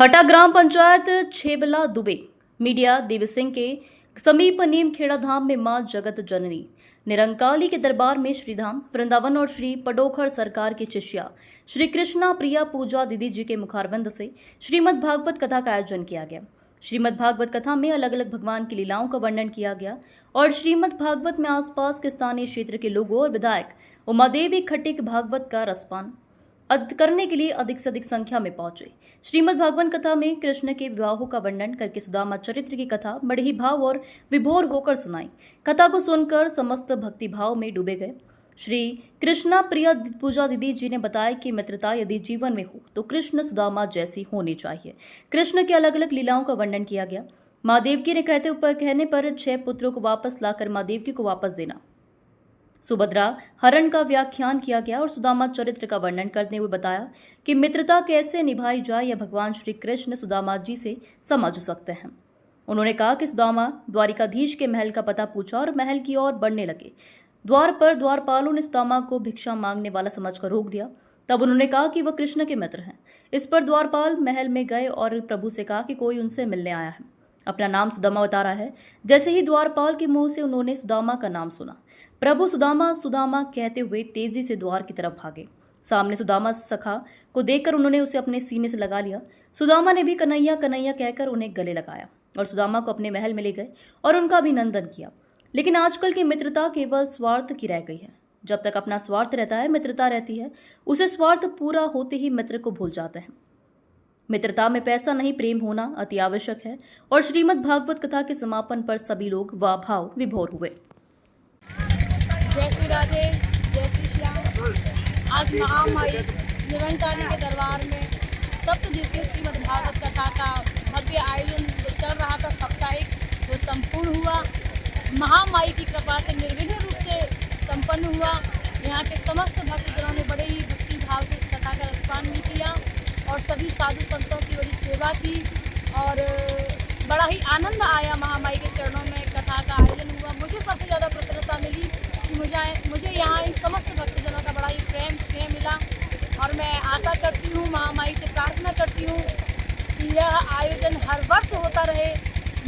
हटा ग्राम पंचायत छेवला दुबे मीडिया देवी सिंह के समीप नीमखेड़ा धाम में मां जगत जननी निरंकाली के दरबार में श्रीधाम वृंदावन और श्री पडोखर सरकार की शिष्या श्री कृष्णा प्रिया पूजा दीदी जी के मुखारविंद से श्रीमद् भागवत कथा का आयोजन किया गया। श्रीमद् भागवत कथा में अलग अलग भगवान की लीलाओं का वर्णन किया गया और श्रीमद् भागवत में आसपास के स्थानीय क्षेत्र के लोगों और विधायक उमादेवी खट्टिक भागवत का रसपान करने के लिए अधिक से अधिक संख्या में पहुंचे। श्रीमद् भागवत कथा में कृष्ण के विवाहों का वर्णन करके सुदामा चरित्र की कथा बड़े ही भाव और विभोर होकर सुनाई। कथा को सुनकर समस्त भक्ति भाव में डूबे गए। श्री कृष्णा प्रिया पूजा दीदी जी ने बताया कि मित्रता यदि जीवन में हो तो कृष्ण सुदामा जैसी होनी चाहिए। कृष्ण के अलग अलग लीलाओं का वर्णन किया गया। माँ देवकी ने कहने पर 6 पुत्रों को वापस लाकर माँ देवकी को वापस देना, सुभद्रा हरण का व्याख्यान किया गया और सुदामा चरित्र का वर्णन करते हुए बताया कि मित्रता कैसे निभाई जाए यह भगवान श्री कृष्ण सुदामा जी से समझ सकते हैं। उन्होंने कहा कि सुदामा द्वारिकाधीश के महल का पता पूछा और महल की ओर बढ़ने लगे। द्वार पर द्वारपालों ने सुदामा को भिक्षा मांगने वाला समझकर रोक दिया। तब उन्होंने कहा कि वह कृष्ण के मित्र हैं। इस पर द्वारपाल महल में गए और प्रभु से कहा कि कोई उनसे मिलने आया है। अपना नाम सुदामा बता रहा है। जैसे ही द्वारपाल के मुंह से उन्होंने सुदामा का नाम सुना, प्रभु सुदामा सुदामा कहते हुए तेजी से द्वार की तरफ भागे। सामने सुदामा सखा को देखकर उन्होंने उसे अपने सीने से लगा लिया। सुदामा ने भी कन्हैया कन्हैया कहकर उन्हें गले लगाया और सुदामा को अपने महल में ले गए और उनका अभिनंदन किया। लेकिन आजकल की मित्रता केवल स्वार्थ की रह गई है। जब तक अपना स्वार्थ रहता है मित्रता रहती है, उसे स्वार्थ पूरा होते ही मित्र को भूल जाते हैं। मित्रता में पैसा नहीं प्रेम होना अति आवश्यक है। और श्रीमद् भागवत कथा के समापन पर सभी लोग वाह भाव विभोर हुए। जय श्री राधे, जय श्री श्याम। आज महामाई निरंकारी के दरबार में सप्तदिवसीय श्रीमद् भागवत कथा का भव्य आयोजन जो चल रहा था साप्ताहिक, वो संपूर्ण हुआ। महामाई की कृपा से निर्विघ्न रूप से संपन्न हुआ। यहाँ के समस्त भक्तजनों ने बड़े ही भक्ति भाव से इस कथा का रसपान भी किया और सभी साधु संतों की बड़ी सेवा की और बड़ा ही आनंद आया। महामाई के चरणों में कथा का आयोजन हुआ। मुझे सबसे ज़्यादा प्रसन्नता मिली कि मुझे यहाँ इन समस्त भक्तजनों का बड़ा ही प्रेम स्नेह मिला और मैं आशा करती हूँ, महामाई से प्रार्थना करती हूँ कि यह आयोजन हर वर्ष होता रहे।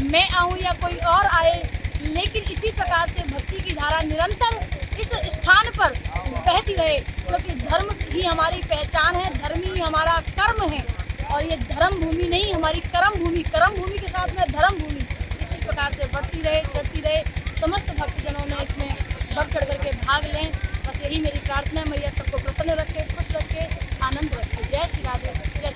मैं आऊँ या कोई और आए, लेकिन इसी प्रकार से भक्ति की धारा निरंतर इस स्थान पर बहती रहे, क्योंकि धर्म ही हमारी पहचान है, धर्म ही हमारा कर्म है और ये धर्म भूमि नहीं, हमारी कर्म भूमि के साथ में धर्म भूमि इसी प्रकार से बढ़ती रहे, चलती रहे। समस्त भक्तजनों ने इसमें बढ़ चढ़ करके भाग लें, बस यही मेरी प्रार्थना